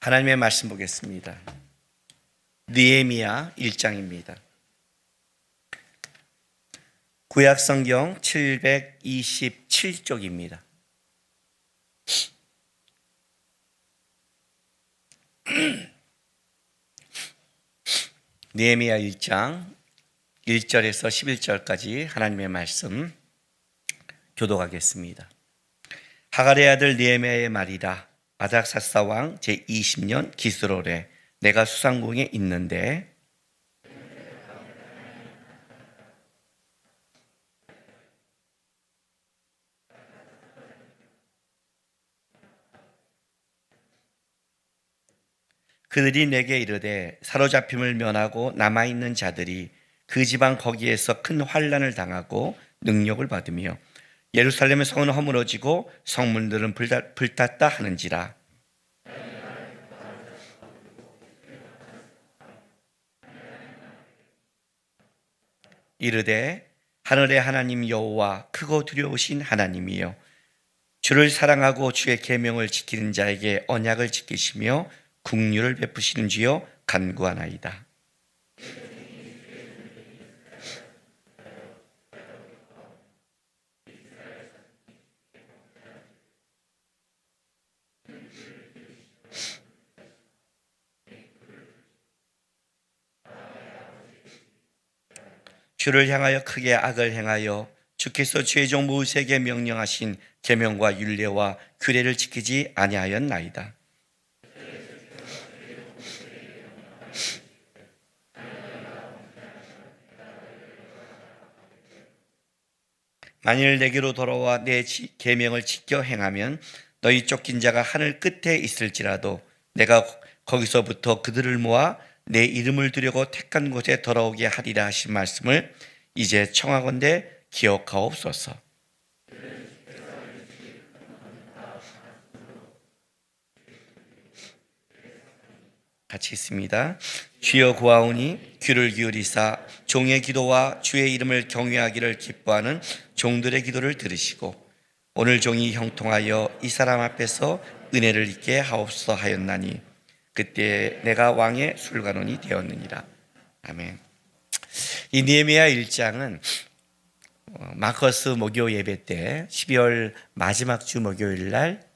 하나님의 말씀 보겠습니다. 느헤미야 1장입니다. 구약성경 727쪽입니다. 느헤미야 1장 1절에서 11절까지 하나님의 말씀 교독하겠습니다. 하갈의 아들 느헤미야의 말이라. 아닥사스다 왕 제20년 기스로래 내가 수상궁에 있는데 그들이 내게 이르되 사로잡힘을 면하고 남아있는 자들이 그 지방 거기에서 큰 환난을 당하고 능력을 받으며 예루살렘의 성은 허물어지고 성문들은 불탔다 하는지라. 이르되 하늘의 하나님 여호와 크고 두려우신 하나님이여 주를 사랑하고 주의 계명을 지키는 자에게 언약을 지키시며 긍휼을 베푸시는 주여 간구하나이다. 주를 향하여 크게 악을 행하여 주께서 주의 종 모세에게 명령하신 계명과 율례와 규례를 지키지 아니하였나이다. 만일 내게로 돌아와 내 계명을 지켜 행하면 너희 쫓긴 자가 하늘 끝에 있을지라도 내가 거기서부터 그들을 모아 내 이름을 두려고 택한 곳에 돌아오게 하리라 하신 말씀을 이제 청하건대 기억하옵소서. 같이 있습니다. 주여 구하오니 귀를 기울이사 종의 기도와 주의 이름을 경외하기를 기뻐하는 종들의 기도를 들으시고 오늘 종이 형통하여 이 사람 앞에서 은혜를 입게 하옵소서 하였나니 그때 내가 왕의 술관원이 되었느니라. 아멘. 이 느헤미야 1장은 마커스 목요 예배 때 12월 마지막 주 목요일 날,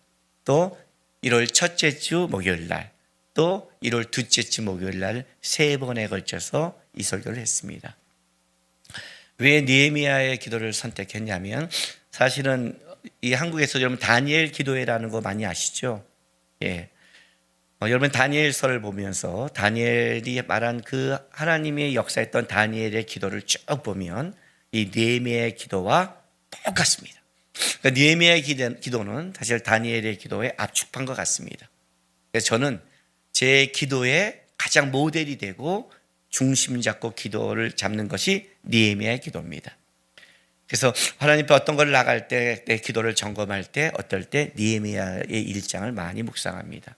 또 1월 첫째 주 목요일 날, 또 1월 둘째 주 목요일 날 세 번에 걸쳐서 이 설교를 했습니다. 왜 느헤미야의 기도를 선택했냐면, 사실은 이 한국에서 여러분 다니엘 기도회라는 거 많이 아시죠? 예. 여러분 다니엘서를 보면서 다니엘이 말한 그 하나님의 역사했던 다니엘의 기도를 쭉 보면 이 느헤미야의 기도와 똑같습니다. 그러니까 느헤미야의 기도는 사실 다니엘의 기도에 압축한 것 같습니다. 그래서 저는 제 기도의 가장 모델이 되고 중심 잡고 기도를 잡는 것이 느헤미야의 기도입니다. 그래서 하나님 앞에 어떤 걸 나갈 때, 내 기도를 점검할 때, 어떨 때 느헤미야의 1장을 많이 묵상합니다.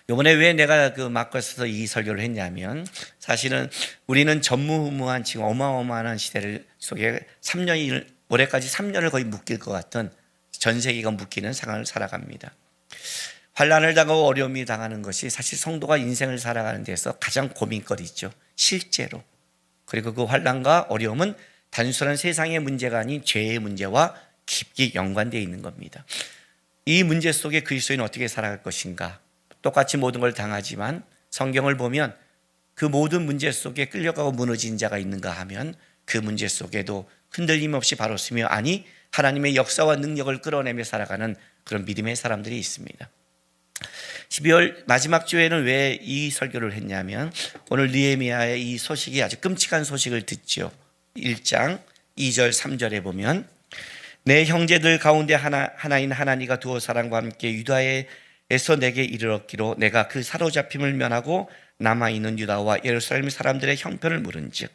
이번에 왜 내가 그 마커스에서 이 설교를 했냐면, 사실은 우리는 전무후무한 지금 어마어마한 시대를 속에 3년이 올해까지 3년을 거의 묶일 것 같은, 전 세계가 묶이는 상황을 살아갑니다. 환난을 당하고 어려움이 당하는 것이 사실 성도가 인생을 살아가는 데서 가장 고민거리죠, 실제로. 그리고 그 환난과 어려움은 단순한 세상의 문제가 아닌 죄의 문제와 깊게 연관되어 있는 겁니다. 이 문제 속에 그리스도인은 어떻게 살아갈 것인가? 똑같이 모든 걸 당하지만 성경을 보면 그 모든 문제 속에 끌려가고 무너진 자가 있는가 하면 그 문제 속에도 흔들림 없이 바로 서며, 아니 하나님의 역사와 능력을 끌어내며 살아가는 그런 믿음의 사람들이 있습니다. 12월 마지막 주에는 왜 이 설교를 했냐면, 오늘 느헤미야의 이 소식이 아주 끔찍한 소식을 듣죠. 1장 2절 3절에 보면 내 형제들 가운데 하나인 하나니가 두어 사람과 함께 유다에서 내게 이르렀기로 내가 그 사로잡힘을 면하고 남아있는 유다와 예루살렘 사람들의 형편을 물은즉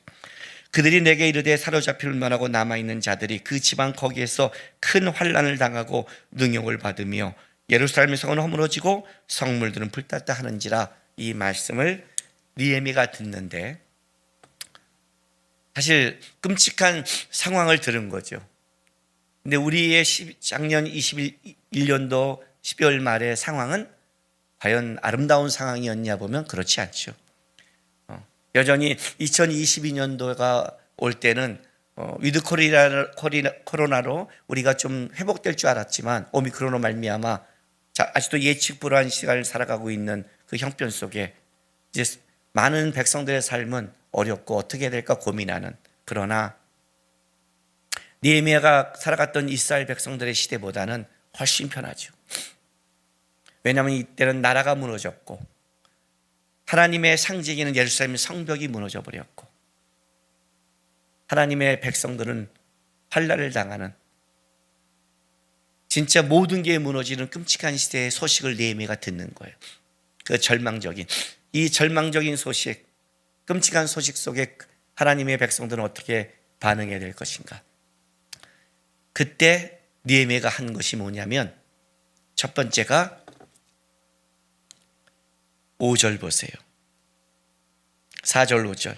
그들이 내게 이르되 사로잡힘을 면하고 남아있는 자들이 그 지방 거기에서 큰 환난을 당하고 능욕을 받으며 예루살렘의 성은 허물어지고 성물들은 불탔다 하는지라. 이 말씀을 느헤미야가 듣는데 사실 끔찍한 상황을 들은 거죠. 근데 우리의 작년 21년도 12월 말의 상황은 과연 아름다운 상황이었냐 보면 그렇지 않죠. 여전히 2022년도가 올 때는 위드 코로나로 우리가 좀 회복될 줄 알았지만 오미크론으로 말미암아 아직도 예측 불허한 시간을 살아가고 있는 그 형편 속에 이제 많은 백성들의 삶은 어렵고 어떻게 될까 고민하는, 그러나 느헤미야가 살아갔던 이스라엘 백성들의 시대보다는 훨씬 편하죠. 왜냐하면 이때는 나라가 무너졌고 하나님의 상징이는 예루살렘 성벽이 무너져 버렸고 하나님의 백성들은 환난을 당하는, 진짜 모든 게 무너지는 끔찍한 시대의 소식을 느헤미야가 듣는 거예요. 그 절망적인 소식, 끔찍한 소식 속에 하나님의 백성들은 어떻게 반응해야 될 것인가. 그때 느헤미야가 한 것이 뭐냐면 첫 번째가 5절 보세요. 4절 5절.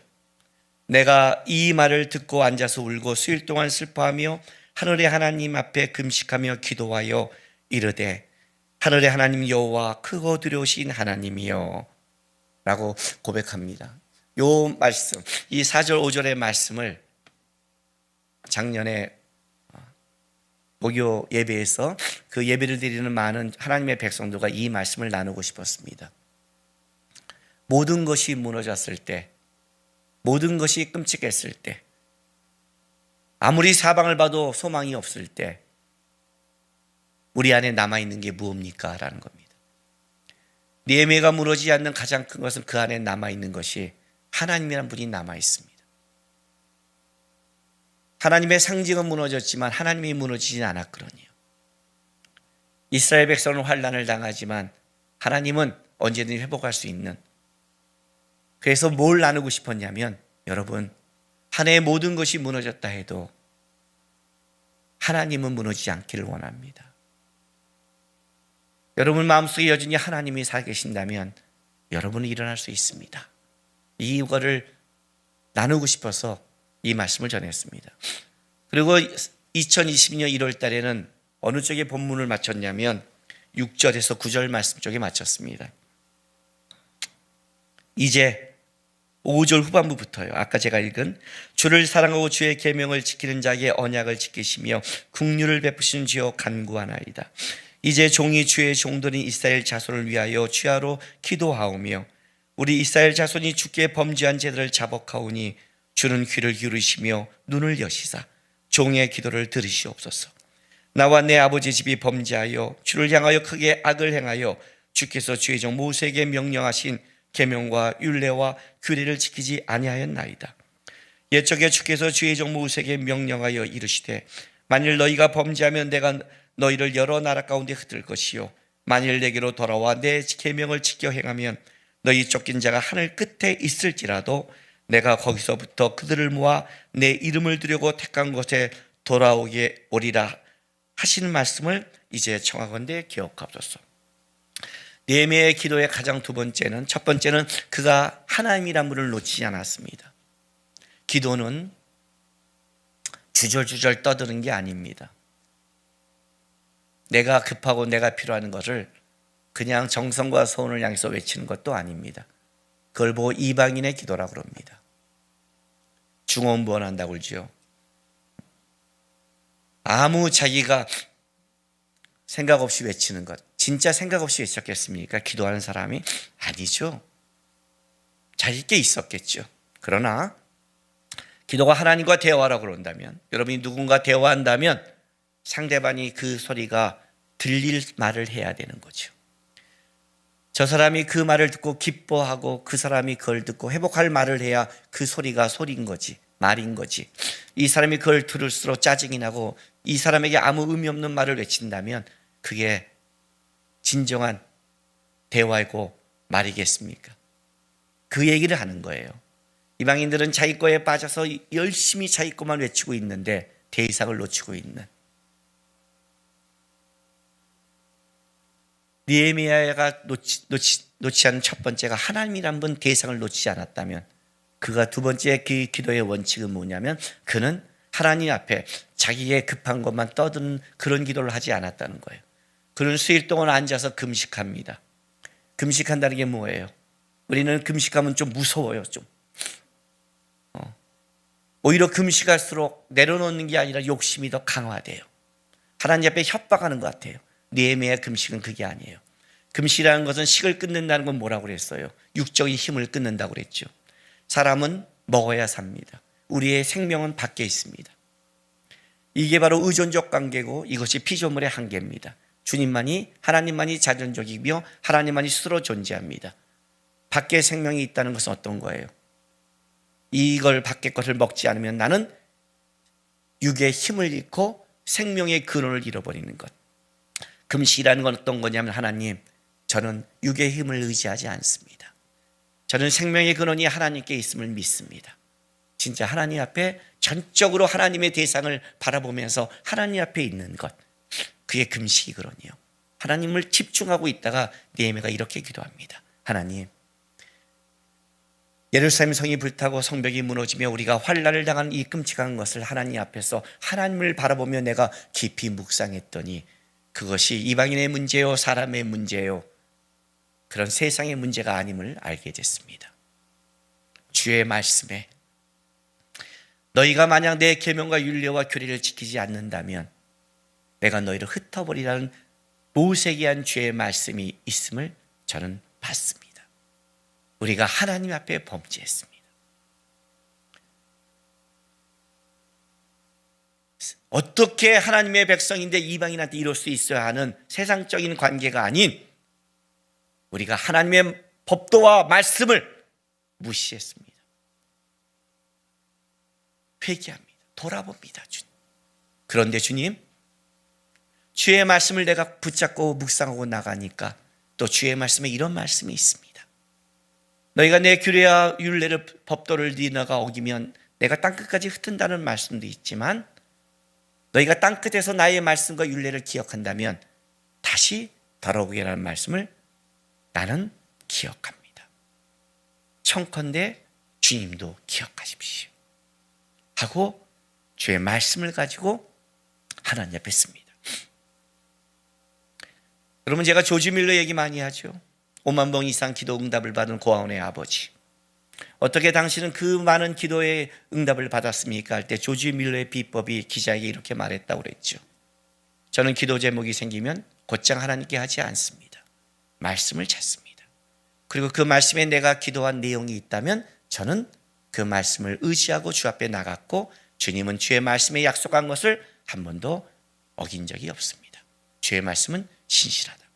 내가 이 말을 듣고 앉아서 울고 수일 동안 슬퍼하며 하늘의 하나님 앞에 금식하며 기도하여 이르되 하늘의 하나님 여호와 크고 두려우신 하나님이여 라고 고백합니다. 요 말씀, 이 4절 5절의 말씀을 작년에 목요 예배에서 그 예배를 드리는 많은 하나님의 백성들과 이 말씀을 나누고 싶었습니다. 모든 것이 무너졌을 때, 모든 것이 끔찍했을 때, 아무리 사방을 봐도 소망이 없을 때 우리 안에 남아있는 게 무엇입니까? 라는 겁니다. 느헤미야가 무너지지 않는 가장 큰 것은 그 안에 남아있는 것이 하나님이란 분이 남아있습니다. 하나님의 상징은 무너졌지만 하나님이 무너지진 않았거든요. 이스라엘 백성은 환난을 당하지만 하나님은 언제든지 회복할 수 있는, 그래서 뭘 나누고 싶었냐면 여러분, 한 해의 모든 것이 무너졌다 해도 하나님은 무너지지 않기를 원합니다. 여러분 마음속에 여전히 하나님이 살아계신다면 여러분은 일어날 수 있습니다. 이거를 나누고 싶어서 이 말씀을 전했습니다. 그리고 2022년 1월 달에는 어느 쪽에 본문을 마쳤냐면 6절에서 9절 말씀 쪽에 마쳤습니다. 이제 5절 후반부부터요. 아까 제가 읽은 주를 사랑하고 주의 계명을 지키는 자에게 언약을 지키시며 긍휼을 베푸시는 주여 간구하나이다. 이제 종이 주의 종들인 이스라엘 자손을 위하여 주야로 기도하오며 우리 이스라엘 자손이 주께 범죄한 죄들을 자복하오니 주는 귀를 기울이시며 눈을 여시사 종의 기도를 들으시옵소서. 나와 내 아버지 집이 범죄하여 주를 향하여 크게 악을 행하여 주께서 주의 종 모세에게 명령하신 계명과 율례와 규례를 지키지 아니하였나이다. 옛적에 주께서 주의 종 모세에게 명령하여 이르시되 만일 너희가 범죄하면 내가 너희를 여러 나라 가운데 흩을 것이요 만일 내게로 돌아와 내 계명을 지켜 행하면 너희 쫓긴 자가 하늘 끝에 있을지라도 내가 거기서부터 그들을 모아 내 이름을 두려고 택한 곳에 돌아오게 오리라 하시는 말씀을 이제 청하건대 기억하옵소서. 느헤미야의 기도의 가장 두 번째는, 첫 번째는 그가 하나님이란 분을 놓치지 않았습니다. 기도는 주절주절 떠드는 게 아닙니다. 내가 급하고 내가 필요한 것을 그냥 정성과 소원을 향해서 외치는 것도 아닙니다. 그걸 보고 이방인의 기도라고 그럽니다. 중언부언한다고 그러죠. 아무 자기가 생각 없이 외치는 것, 진짜 생각 없이 외쳤겠습니까? 기도하는 사람이? 아니죠. 자기 게 있었겠죠. 그러나 기도가 하나님과 대화라고 그런다면, 여러분이 누군가 대화한다면 상대방이 그 소리가 들릴 말을 해야 되는 거죠. 저 사람이 그 말을 듣고 기뻐하고 그 사람이 그걸 듣고 회복할 말을 해야 그 소리가 소리인 거지, 말인 거지. 이 사람이 그걸 들을수록 짜증이 나고 이 사람에게 아무 의미 없는 말을 외친다면 그게 진정한 대화이고 말이겠습니까? 그 얘기를 하는 거예요. 이방인들은 자기 거에 빠져서 열심히 자기 것만 외치고 있는데 대이상을 놓치고 있는, 느헤미야가 놓지 않은 첫 번째가 하나님이란 분 대상을 놓치지 않았다면, 그가 두 번째 그 기도의 원칙은 뭐냐면 그는 하나님 앞에 자기의 급한 것만 떠드는 그런 기도를 하지 않았다는 거예요. 그는 수일 동안 앉아서 금식합니다. 금식한다는 게 뭐예요? 우리는 금식하면 좀 무서워요. 좀 오히려 금식할수록 내려놓는 게 아니라 욕심이 더 강화돼요. 하나님 앞에 협박하는 것 같아요. 느헤미야의 금식은 그게 아니에요. 금식이라는 것은 식을 끊는다는 건 뭐라고 그랬어요? 육적인 힘을 끊는다고 그랬죠. 사람은 먹어야 삽니다. 우리의 생명은 밖에 있습니다. 이게 바로 의존적 관계고 이것이 피조물의 한계입니다. 하나님만이 자존적이며 하나님만이 스스로 존재합니다. 밖에 생명이 있다는 것은 어떤 거예요? 이걸 밖에 것을 먹지 않으면 나는 육의 힘을 잃고 생명의 근원을 잃어버리는 것. 금식이라는 건 어떤 거냐면 하나님, 저는 육의 힘을 의지하지 않습니다. 저는 생명의 근원이 하나님께 있음을 믿습니다. 진짜 하나님 앞에 전적으로 하나님의 대상을 바라보면서 하나님 앞에 있는 것, 그게 금식이거든요. 하나님을 집중하고 있다가 느헤미야가 이렇게 기도합니다. 하나님, 예루살렘 성이 불타고 성벽이 무너지며 우리가 환난을 당하는 이 끔찍한 것을 하나님 앞에서 하나님을 바라보며 내가 깊이 묵상했더니 그것이 이방인의 문제요 사람의 문제요 그런 세상의 문제가 아님을 알게 됐습니다. 주의 말씀에 너희가 만약 내 계명과 율례와 규례를 지키지 않는다면 내가 너희를 흩어버리라는 모세기한 주의 말씀이 있음을 저는 봤습니다. 우리가 하나님 앞에 범죄했습니다. 어떻게 하나님의 백성인데 이방인한테 이럴 수 있어야 하는 세상적인 관계가 아닌 우리가 하나님의 법도와 말씀을 무시했습니다. 회개합니다. 돌아봅니다. 주님. 그런데 주님, 주의 말씀을 내가 붙잡고 묵상하고 나가니까 또 주의 말씀에 이런 말씀이 있습니다. 너희가 내 규례와 율례를 법도를 너희가 어기면 내가 땅끝까지 흩은다는 말씀도 있지만 너희가 땅끝에서 나의 말씀과 율례를 기억한다면 다시 돌아오게라는 말씀을 나는 기억합니다. 청컨대 주님도 기억하십시오 하고 주의 말씀을 가지고 하나님 앞에 씁니다. 여러분, 제가 조지 밀러 얘기 많이 하죠. 5만 번 이상 기도 응답을 받은 고아원의 아버지. 어떻게 당신은 그 많은 기도의 응답을 받았습니까? 할 때 조지 밀러의 비법이 기자에게 이렇게 말했다고 그랬죠. 저는 기도 제목이 생기면 곧장 하나님께 하지 않습니다. 말씀을 찾습니다. 그리고 그 말씀에 내가 기도한 내용이 있다면 저는 그 말씀을 의지하고 주 앞에 나갔고 주님은 주의 말씀에 약속한 것을 한 번도 어긴 적이 없습니다. 주의 말씀은 신실하다고.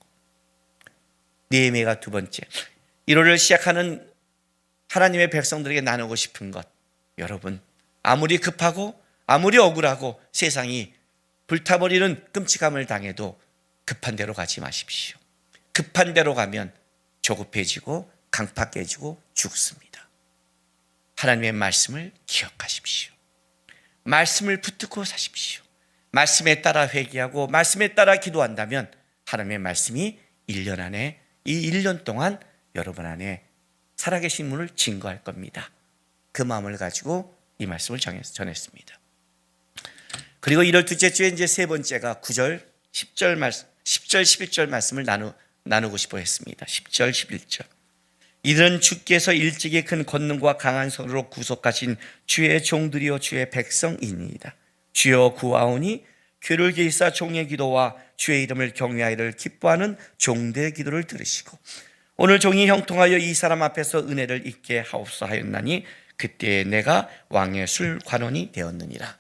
느헤미야가 두 번째, 1월을 시작하는 하나님의 백성들에게 나누고 싶은 것, 여러분, 아무리 급하고 아무리 억울하고 세상이 불타버리는 끔찍함을 당해도 급한 대로 가지 마십시오. 급한 대로 가면 조급해지고 강팍 깨지고 죽습니다. 하나님의 말씀을 기억하십시오. 말씀을 붙들고 사십시오. 말씀에 따라 회개하고 말씀에 따라 기도한다면 하나님의 말씀이 1년 안에, 이 1년 동안 여러분 안에 살아계신 분을 증거할 겁니다. 그 마음을 가지고 이 말씀을 전했습니다. 그리고 1월 둘째 주에 이제 세 번째가 9절, 10절, 11절 말씀을 나누고 싶어 했습니다. 10절, 11절. 이들은 주께서 일찍이 큰 권능과 강한 손으로 구속하신 주의 종들이요 주의 백성이니이다. 주여 구하오니 귀를 기울이사 종의 기도와 주의 이름을 경외하기를 기뻐하는 종들의 기도를 들으시고 오늘 종이 형통하여 이 사람 앞에서 은혜를 잊게 하옵소 하였나니 그때 내가 왕의 술 관원이 되었느니라.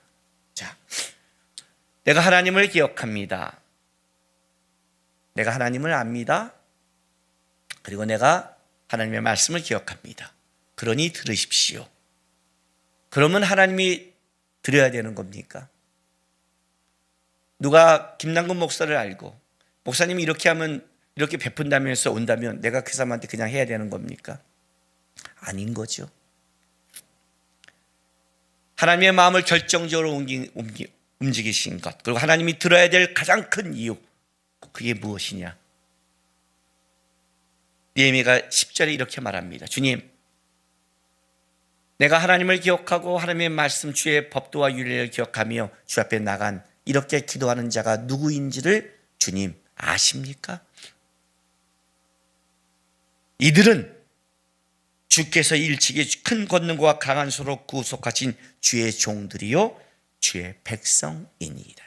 자, 내가 하나님을 기억합니다. 내가 하나님을 압니다. 그리고 내가 하나님의 말씀을 기억합니다. 그러니 들으십시오. 그러면 하나님이 들어야 되는 겁니까? 누가 김남근 목사를 알고 목사님이 이렇게 하면 이렇게 베푼다면서 온다면 내가 그 사람한테 그냥 해야 되는 겁니까? 아닌 거죠. 하나님의 마음을 결정적으로 움직이신 것, 그리고 하나님이 들어야 될 가장 큰 이유, 그게 무엇이냐? 느헤미야가 10절에 이렇게 말합니다. 주님, 내가 하나님을 기억하고 하나님의 말씀 주의 법도와 율례를 기억하며 주 앞에 나간 이렇게 기도하는 자가 누구인지를 주님 아십니까? 이들은 주께서 일찍이 큰 권능과 강한 수로 구속하신 주의 종들이요 주의 백성이니이다.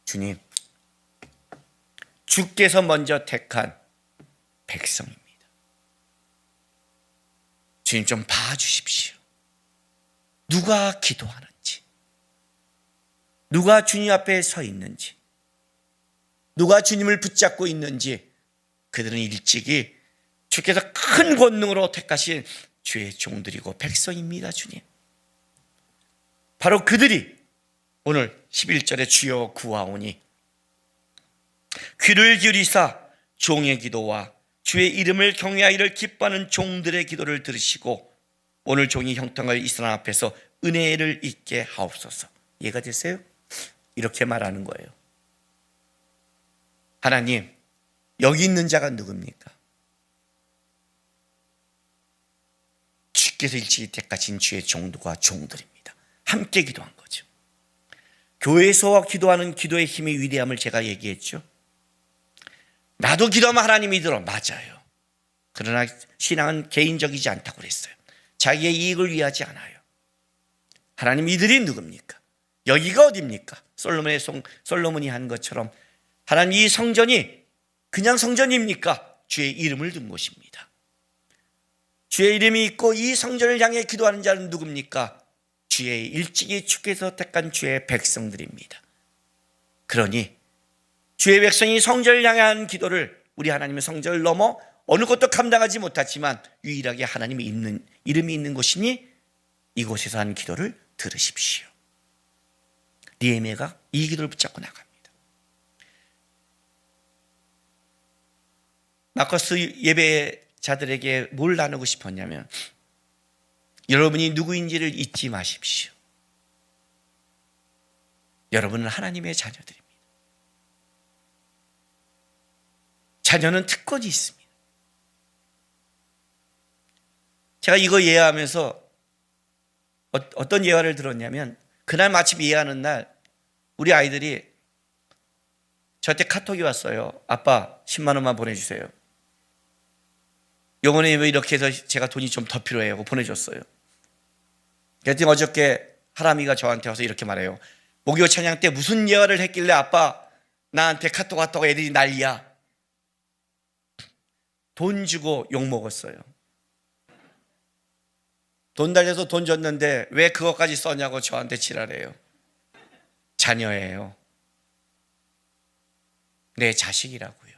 주님, 주께서 먼저 택한 백성입니다. 주님 좀 봐주십시오. 누가 기도하는지, 누가 주님 앞에 서 있는지, 누가 주님을 붙잡고 있는지, 그들은 일찍이 주께서 큰 권능으로 택하신 주의 종들이고 백성입니다. 주님, 바로 그들이 오늘 11절에 주여 구하오니 귀를 기울이사 종의 기도와 주의 이름을 경외하기를 기뻐하는 종들의 기도를 들으시고 오늘 종이 형통할 이 사람 앞에서 은혜를 잊게 하옵소서. 이해가 되세요? 이렇게 말하는 거예요. 하나님, 여기 있는 자가 누굽니까? 주께서 일찍이 택하신 주의 종들과 종들입니다. 함께 기도한 거죠. 교회에서 기도하는 기도의 힘의 위대함을 제가 얘기했죠. 나도 기도하면 하나님이 들어. 맞아요. 그러나 신앙은 개인적이지 않다고 그랬어요. 자기의 이익을 위하지 않아요. 하나님, 이들이 누굽니까? 여기가 어디입니까? 솔로몬이 한 것처럼 하나님, 이 성전이 그냥 성전입니까? 주의 이름을 둔 곳입니다. 주의 이름이 있고 이 성전을 향해 기도하는 자는 누굽니까? 주의 일찍이 주께서 택한 주의 백성들입니다. 그러니 주의 백성이 성전을 향한 기도를, 우리 하나님의 성전을 넘어 어느 것도 감당하지 못하지만 유일하게 하나님의 이름이 있는 곳이니 이곳에서 한 기도를 들으십시오. 느헤미야가 이 기도를 붙잡고 나갑니다. 마커스 예배자들에게 뭘 나누고 싶었냐면, 여러분이 누구인지를 잊지 마십시오. 여러분은 하나님의 자녀들입니다. 자녀는 특권이 있습니다. 제가 이거 예화하면서 어떤 예화를 들었냐면, 그날 마침 예화하는 날 우리 아이들이 저한테 카톡이 왔어요. 아빠, 10만 원만 보내주세요. 요번에 왜 이렇게 해서 제가 돈이 좀 더 필요해요 하고 보내줬어요. 그랬더니 어저께 하람이가 저한테 와서 이렇게 말해요. 목요 찬양 때 무슨 예화를 했길래 아빠 나한테 카톡 왔다고 애들이 난리야. 돈 주고 욕먹었어요. 돈 달려서 돈 줬는데 왜 그것까지 썼냐고 저한테 지랄해요. 자녀예요. 내 자식이라고요.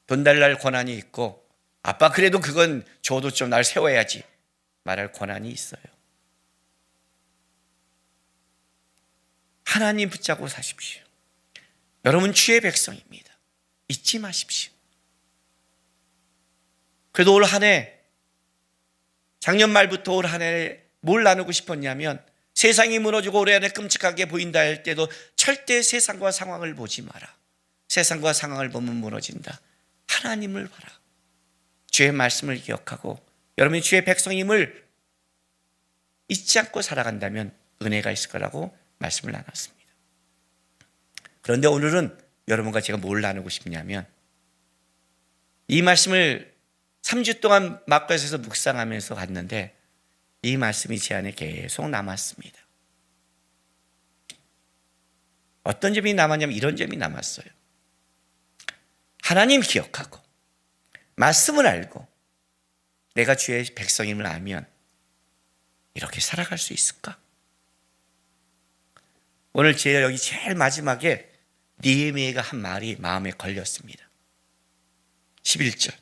돈 달랄 권한이 있고, 아빠 그래도 그건 줘도 좀 날 세워야지 말할 권한이 있어요. 하나님 붙잡고 사십시오. 여러분 주의 백성입니다. 잊지 마십시오. 그래도 올 한 해, 작년 말부터 올 한 해 뭘 나누고 싶었냐면, 세상이 무너지고 올해 안에 끔찍하게 보인다 할 때도 절대 세상과 상황을 보지 마라. 세상과 상황을 보면 무너진다. 하나님을 봐라. 주의 말씀을 기억하고 여러분이 주의 백성임을 잊지 않고 살아간다면 은혜가 있을 거라고 말씀을 나눴습니다. 그런데 오늘은 여러분과 제가 뭘 나누고 싶냐면, 이 말씀을 3주 동안 마가에서 묵상하면서 갔는데 이 말씀이 제 안에 계속 남았습니다. 어떤 점이 남았냐면 이런 점이 남았어요. 하나님 기억하고 말씀을 알고 내가 주의 백성임을 알면 이렇게 살아갈 수 있을까? 오늘 제가 여기 제일 마지막에 느헤미야가 한 말이 마음에 걸렸습니다. 11절.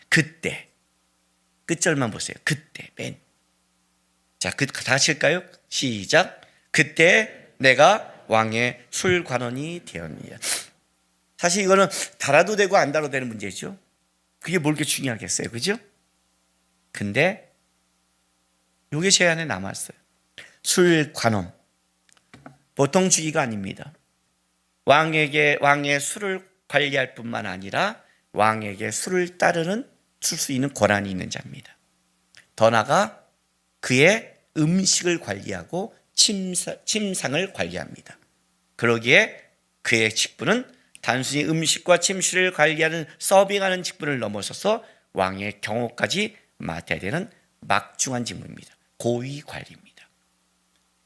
그때, 끝절만 보세요. 그때, 맨. 자, 다 같이 할까요? 시작. 그때 내가 왕의 술관원이 되었느니라. 사실 이거는 달아도 되고 안 달아도 되는 문제죠. 그게 뭘 그렇게 중요하겠어요, 그죠? 근데 이게 제 안에 남았어요. 술관원, 보통 주의가 아닙니다. 왕의 술을 관리할 뿐만 아니라 왕에게 술을 따르는, 줄 수 있는 권한이 있는 자입니다. 더 나아가 그의 음식을 관리하고 침상을 관리합니다. 그러기에 그의 직분은 단순히 음식과 침실을 관리하는 서빙하는 직분을 넘어서서 왕의 경호까지 맡아야 되는 막중한 직무입니다. 고위 관리입니다.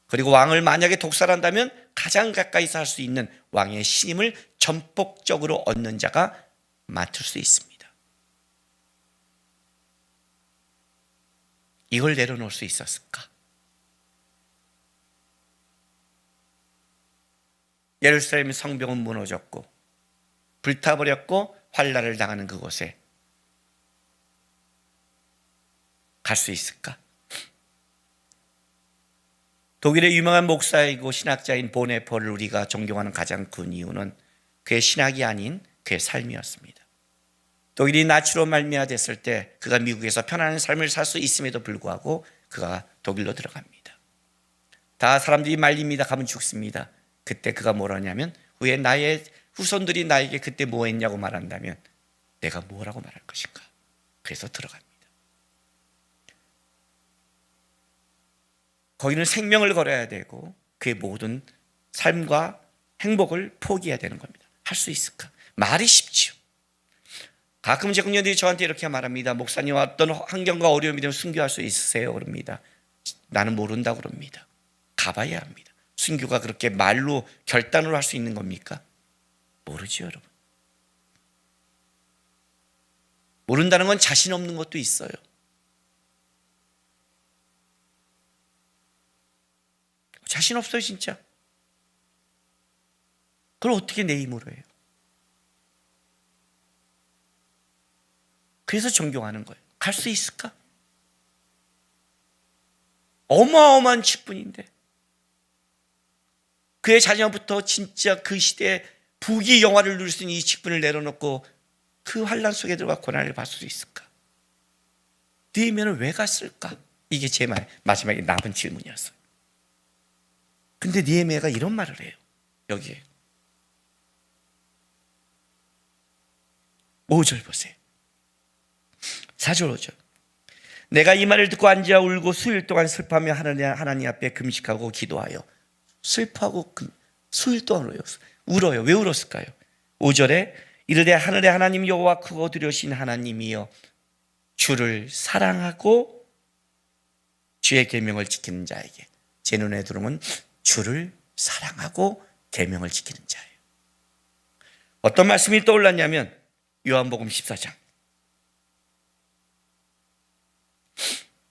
그리고 왕을 만약에 독살한다면 가장 가까이서 할 수 있는 왕의 신임을 전폭적으로 얻는 자가 맡을 수 있습니다. 이걸 내려놓을 수 있었을까? 예루살렘 성벽은 무너졌고 불타버렸고 환란을 당하는 그곳에 갈 수 있을까? 독일의 유명한 목사이고 신학자인 보네퍼를 우리가 존경하는 가장 큰 이유는 그의 신학이 아닌 그의 삶이었습니다. 독일이 나치로 말미암았을 때 그가 미국에서 편안한 삶을 살 수 있음에도 불구하고 그가 독일로 들어갑니다. 다 사람들이 말립니다. 가면 죽습니다. 그때 그가 뭐라냐면 후에 나의 후손들이 나에게 그때 뭐 했냐고 말한다면 내가 뭐라고 말할 것인가. 그래서 들어갑니다. 거기는 생명을 걸어야 되고 그의 모든 삶과 행복을 포기해야 되는 겁니다. 할 수 있을까? 말이 쉽지요. 가끔 제 청년들이 저한테 이렇게 말합니다. 목사님, 어떤 환경과 어려움이 되면 순교할 수 있으세요? 그럽니다. 나는 모른다고 그럽니다. 가봐야 합니다. 순교가 그렇게 말로 결단으로 할 수 있는 겁니까? 모르죠, 여러분. 모른다는 건 자신 없는 것도 있어요. 자신 없어요, 진짜. 그걸 어떻게 내 힘으로 해요? 그래서 존경하는 거예요. 갈 수 있을까? 어마어마한 직분인데 그의 자녀부터 진짜 그 시대에 부귀 영화를 누릴 수 있는 이 직분을 내려놓고 그 환란 속에 들어가 고난을 받을 수 있을까? 느헤미야는 왜 갔을까? 이게 제 마지막에 남은 질문이었어요. 근데 느헤미야가 이런 말을 해요. 여기에 5절 보세요. 4절 5절. 내가 이 말을 듣고 앉아 울고 수일 동안 슬퍼하며 하나님 앞에 금식하고 기도하여. 슬퍼하고 수일 동안 울어요. 왜 울었을까요? 5절에 이르되 하늘의 하나님 여호와 크고 두려우신 하나님이여 주를 사랑하고 주의 계명을 지키는 자에게. 제 눈에 들어오면 주를 사랑하고 계명을 지키는 자예요. 어떤 말씀이 떠올랐냐면 요한복음 14장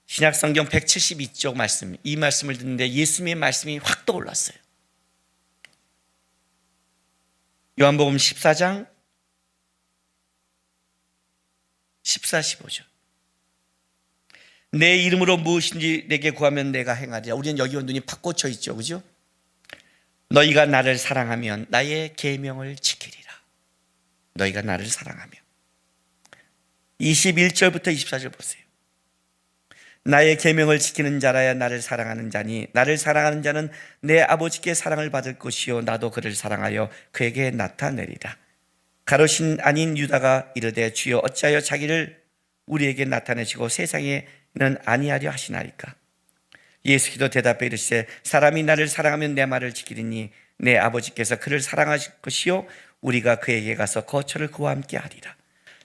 신약성경 172쪽 말씀, 이 말씀을 듣는데 예수님의 말씀이 확 떠올랐어요. 요한복음 14장 14, 15절. 내 이름으로 무엇인지 내게 구하면 내가 행하리라. 우리는 여기 온 눈이 팍 꽂혀 있죠, 그죠? 너희가 나를 사랑하면 나의 계명을 지키리라. 너희가 나를 사랑하면. 21절부터 24절 보세요. 나의 계명을 지키는 자라야 나를 사랑하는 자니 나를 사랑하는 자는 내 아버지께 사랑을 받을 것이요 나도 그를 사랑하여 그에게 나타내리라. 가롯인 아닌 유다가 이르되 주여 어찌하여 자기를 우리에게 나타내시고 세상에는 아니하려 하시나이까. 예수께서 대답해 이르시되 사람이 나를 사랑하면 내 말을 지키리니 내 아버지께서 그를 사랑하실 것이요 우리가 그에게 가서 거처를 그와 함께 하리라.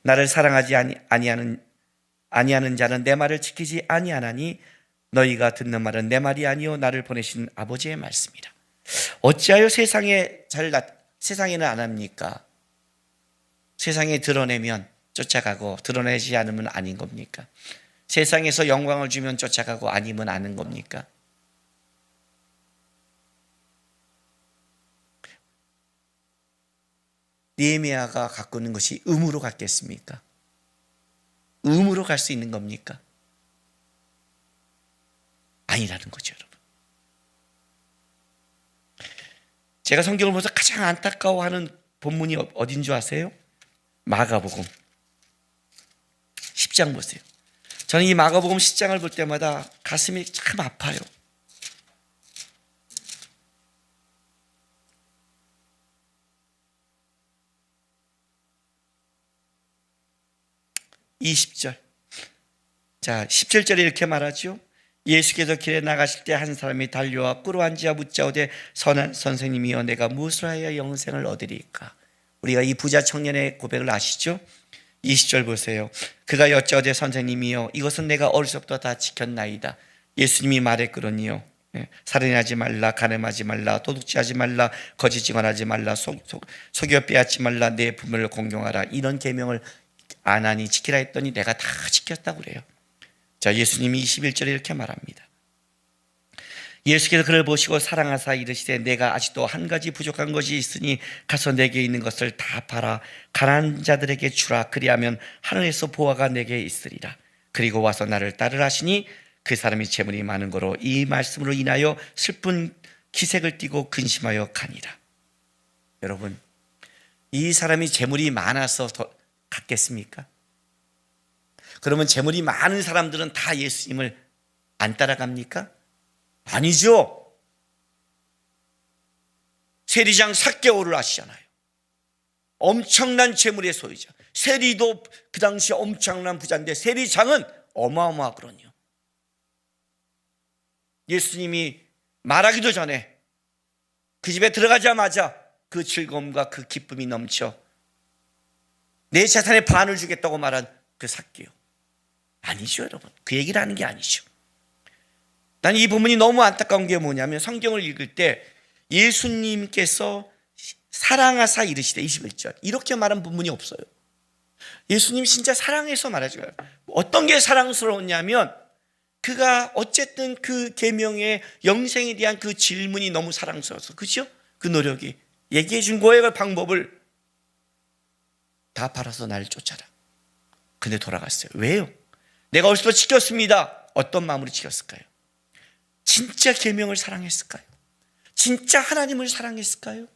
나를 사랑하지 아니하는 자는 내 말을 지키지 아니하나니 너희가 듣는 말은 내 말이 아니요 나를 보내신 아버지의 말씀이라. 어찌하여 세상에는 안 합니까? 세상에 드러내면 쫓아가고 드러내지 않으면 아닌 겁니까? 세상에서 영광을 주면 쫓아가고 아니면 아는 겁니까? 느헤미야가 갖고 있는 것이 음으로 갔겠습니까? 음으로 갈 수 있는 겁니까? 아니라는 거죠, 여러분. 제가 성경을 보면서 가장 안타까워하는 본문이 어딘 줄 아세요? 마가복음 10장 보세요. 저는 이 마가복음 10장을 볼 때마다 가슴이 참 아파요. (20절) 자, 17절에 이렇게 말하죠. 예수께서 길에 나가실 때 한 사람이 달려와 꿇어앉아 묻자오되 선한 선생님이여 내가 무엇을 하여 영생을 얻으리까? 우리가 이 부자 청년의 고백을 아시죠? 20절 보세요. 그가 여짜오되 선생님이여 이것은 내가 어릴 때부터 다 지켰나이다. 예수님이 말했거든요. 살인하지 말라, 간음하지 말라, 도둑질하지 말라, 거짓 증언하지 말라, 속여 빼앗지 말라, 내 부모를 공경하라. 이런 계명을 안 하니 지키라 했더니 내가 다 지켰다고 그래요. 자, 예수님이 21절에 이렇게 말합니다. 예수께서 그를 보시고 사랑하사 이르시되 내가 아직도 한 가지 부족한 것이 있으니 가서 내게 있는 것을 다 팔아 가난한 자들에게 주라. 그리하면 하늘에서 보화가 내게 있으리라. 그리고 와서 나를 따르라 하시니 그 사람이 재물이 많은 거로 이 말씀으로 인하여 슬픈 기색을 띠고 근심하여 가니라. 여러분, 이 사람이 재물이 많아서 더 갔겠습니까? 그러면 재물이 많은 사람들은 다 예수님을 안 따라갑니까? 아니죠. 세리장 삭개오를 아시잖아요. 엄청난 재물의 소유자. 세리도 그 당시 엄청난 부자인데 세리장은 어마어마하거든요. 예수님이 말하기도 전에 그 집에 들어가자마자 그 즐거움과 그 기쁨이 넘쳐 내 재산의 반을 주겠다고 말한 그 삭개오. 아니죠, 여러분. 그 얘기를 하는 게 아니죠. 난 이 부분이 너무 안타까운 게 뭐냐면 성경을 읽을 때 예수님께서 사랑하사 이르시되 21절 이렇게 말한 부분이 없어요. 예수님 진짜 사랑해서 말하지 마요. 어떤 게 사랑스러웠냐면 그가 어쨌든 그 계명의 영생에 대한 그 질문이 너무 사랑스러워서, 그죠? 그 노력이 얘기해 준 거예요. 그 방법을 다 팔아서 나를 쫓아라. 근데 돌아갔어요. 왜요? 내가 어디서 지켰습니다. 어떤 마음으로 지켰을까요? 진짜 계명을 사랑했을까요? 진짜 하나님을 사랑했을까요?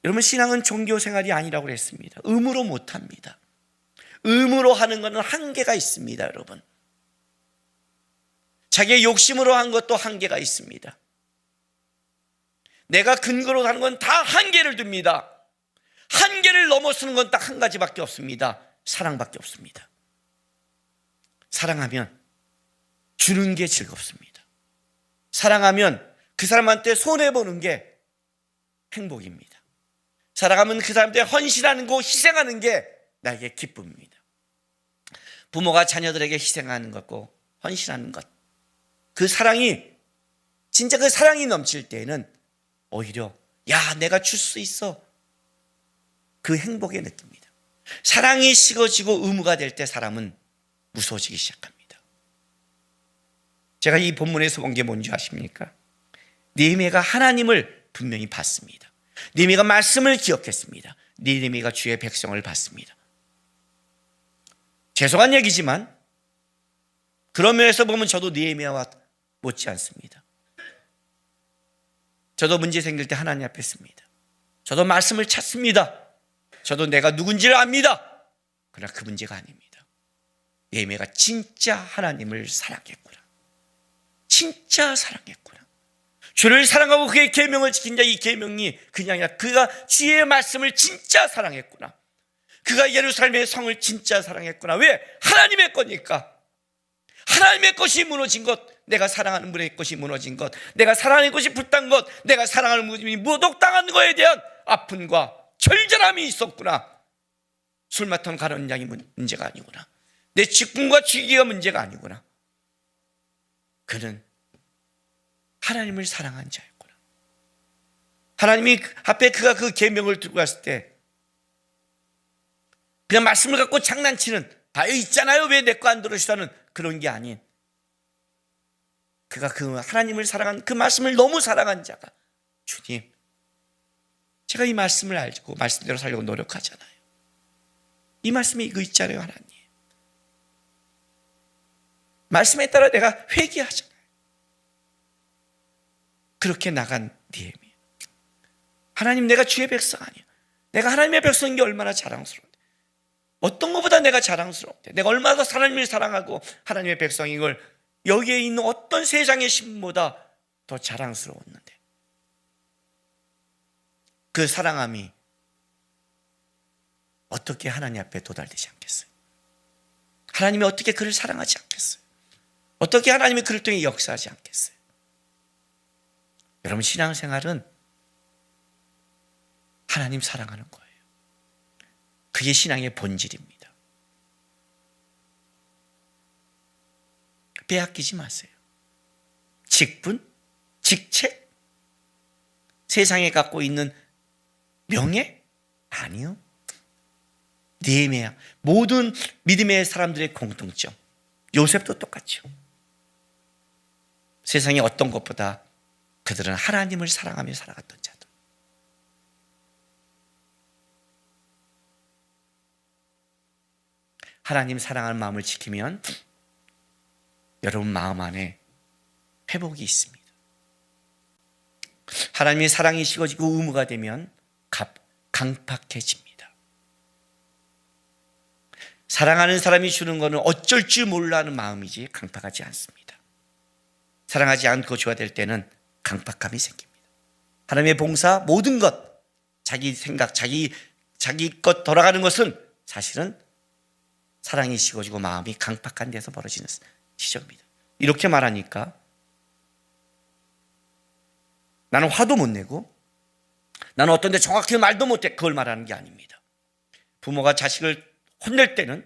여러분, 신앙은 종교 생활이 아니라고 그랬습니다. 의무로 못합니다. 의무로 하는 것은 한계가 있습니다, 여러분. 자기의 욕심으로 한 것도 한계가 있습니다. 내가 근거로 하는 건 다 한계를 둡니다. 한계를 넘어서는 건 딱 한 가지밖에 없습니다. 사랑밖에 없습니다. 사랑하면 주는 게 즐겁습니다. 사랑하면 그 사람한테 손해보는 게 행복입니다. 사랑하면 그 사람한테 헌신하는 거, 희생하는 게 나에게 기쁨입니다. 부모가 자녀들에게 희생하는 것고 헌신하는 것, 그 사랑이 진짜 그 사랑이 넘칠 때에는 오히려 야, 내가 줄 수 있어, 그 행복의 느낍니다. 사랑이 식어지고 의무가 될 때 사람은 무서워지기 시작합니다. 제가 이 본문에서 본 게 뭔지 아십니까? 느헤미야가 하나님을 분명히 봤습니다. 느헤미야가 말씀을 기억했습니다. 느헤미야가 주의 백성을 봤습니다. 죄송한 얘기지만 그런 면에서 보면 저도 느헤미야와 못지 않습니다. 저도 문제 생길 때 하나님 앞에 씁니다. 저도 말씀을 찾습니다. 저도 내가 누군지를 압니다. 그러나 그 문제가 아닙니다. 느헤미야가 진짜 하나님을 사랑했구나. 진짜 사랑했구나. 주를 사랑하고 그의 계명을 지킨다. 이 계명이 그냥 아니라 그가 주의 말씀을 진짜 사랑했구나. 그가 예루살렘의 성을 진짜 사랑했구나. 왜? 하나님의 거니까. 하나님의 것이 무너진 것, 내가 사랑하는 분의 것이 무너진 것, 내가 사랑하는 것이 불탄 것, 내가 사랑하는 분이 모독당한 것에 대한 아픔과 절절함이 있었구나. 술 맡은 가는 양이 문제가 아니구나. 내 직분과 직위가 문제가 아니구나. 그는 하나님을 사랑한 자였구나. 하나님이 앞에 그가 그 계명을 들고 갔을 때 그냥 말씀을 갖고 장난치는, 봐요 있잖아요 왜 내 거 안 들으시다는 그런 게 아닌, 그가 그 하나님을 사랑한 그 말씀을 너무 사랑한 자가, 주님, 제가 이 말씀을 알고 말씀대로 살려고 노력하잖아요. 이 말씀이 이거 있잖아요 하나님. 말씀에 따라 내가 회개하잖아요. 그렇게 나간 느헤미야. 하나님, 내가 주의 백성 아니야. 내가 하나님의 백성인 게 얼마나 자랑스러운데, 어떤 것보다 내가 자랑스러운데, 내가 얼마나 더 하나님을 사랑하고 하나님의 백성인 걸 여기에 있는 어떤 세상의 신분보다 더 자랑스러웠는데, 그 사랑함이 어떻게 하나님 앞에 도달되지 않겠어요? 하나님이 어떻게 그를 사랑하지 않겠어요? 어떻게 하나님이 그를 통해 역사하지 않겠어요? 여러분, 신앙생활은 하나님 사랑하는 거예요. 그게 신앙의 본질입니다. 빼앗기지 마세요. 직분, 직책, 세상에 갖고 있는 명예? 아니요. 느헤미야, 모든 믿음의 사람들의 공통점, 요셉도 똑같죠. 세상의 어떤 것보다 그들은 하나님을 사랑하며 살아갔던 자들. 하나님 사랑하는 마음을 지키면 여러분 마음 안에 회복이 있습니다. 하나님의 사랑이 식어지고 의무가 되면 강팍해집니다. 사랑하는 사람이 주는 것은 어쩔 줄 몰라 하는 마음이지 강팍하지 않습니다. 사랑하지 않고 줘야 될 때는 강팍함이 생깁니다. 하나님의 봉사, 모든 것, 자기 생각, 자기 것 돌아가는 것은 사실은 사랑이 식어지고 마음이 강팍한 데서 벌어지는 시절입니다. 이렇게 말하니까 나는 화도 못 내고 나는 어떤 데 정확히 말도 못해, 그걸 말하는 게 아닙니다. 부모가 자식을 혼낼 때는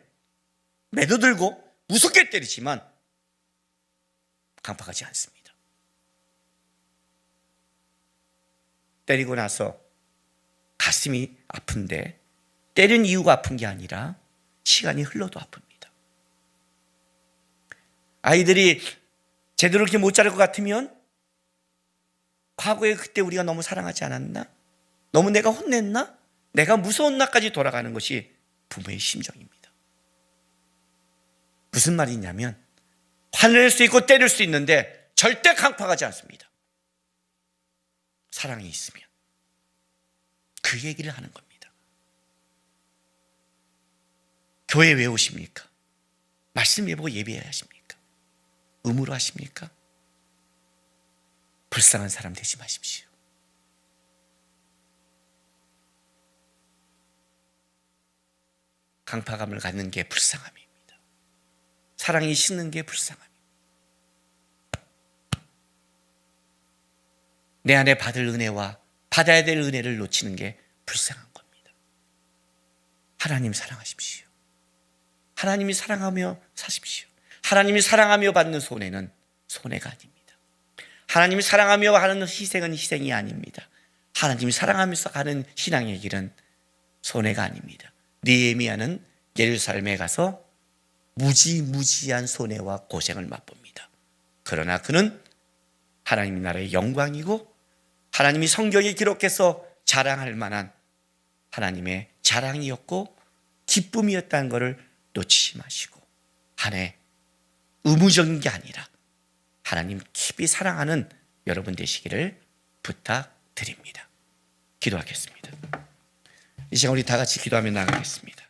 매도들고 무섭게 때리지만 강팍하지 않습니다. 때리고 나서 가슴이 아픈데 때린 이유가 아픈 게 아니라 시간이 흘러도 아픕니다. 아이들이 제대로 이렇게 못 자랄 것 같으면 과거에 그때 우리가 너무 사랑하지 않았나? 너무 내가 혼냈나? 내가 무서웠나까지 돌아가는 것이 부모의 심정입니다. 무슨 말이냐면 화낼 수 있고 때릴 수 있는데 절대 강팍하지 않습니다. 사랑이 있으면. 그 얘기를 하는 겁니다. 교회 왜 오십니까? 말씀 예보고 예배해야 하십니까? 의무로 하십니까? 불쌍한 사람 되지 마십시오. 강팍함을 갖는 게 불쌍함입니다. 사랑이 식는 게 불쌍함입니다. 내 안에 받을 은혜와 받아야 될 은혜를 놓치는 게 불쌍한 겁니다. 하나님 사랑하십시오. 하나님이 사랑하며 사십시오. 하나님이 사랑하며 받는 손해는 손해가 아닙니다. 하나님이 사랑하며 하는 희생은 희생이 아닙니다. 하나님이 사랑하면서 가는 신앙의 길은 손해가 아닙니다. 느헤미야는 예루살렘에 가서 무지무지한 손해와 고생을 맛봅니다. 그러나 그는 하나님 나라의 영광이고 하나님이 성경에 기록해서 자랑할 만한 하나님의 자랑이었고 기쁨이었다는 것을 놓치지 마시고 한 해 의무적인 게 아니라 하나님 깊이 사랑하는 여러분 되시기를 부탁드립니다. 기도하겠습니다. 이 시간 우리 다 같이 기도하며 나가겠습니다.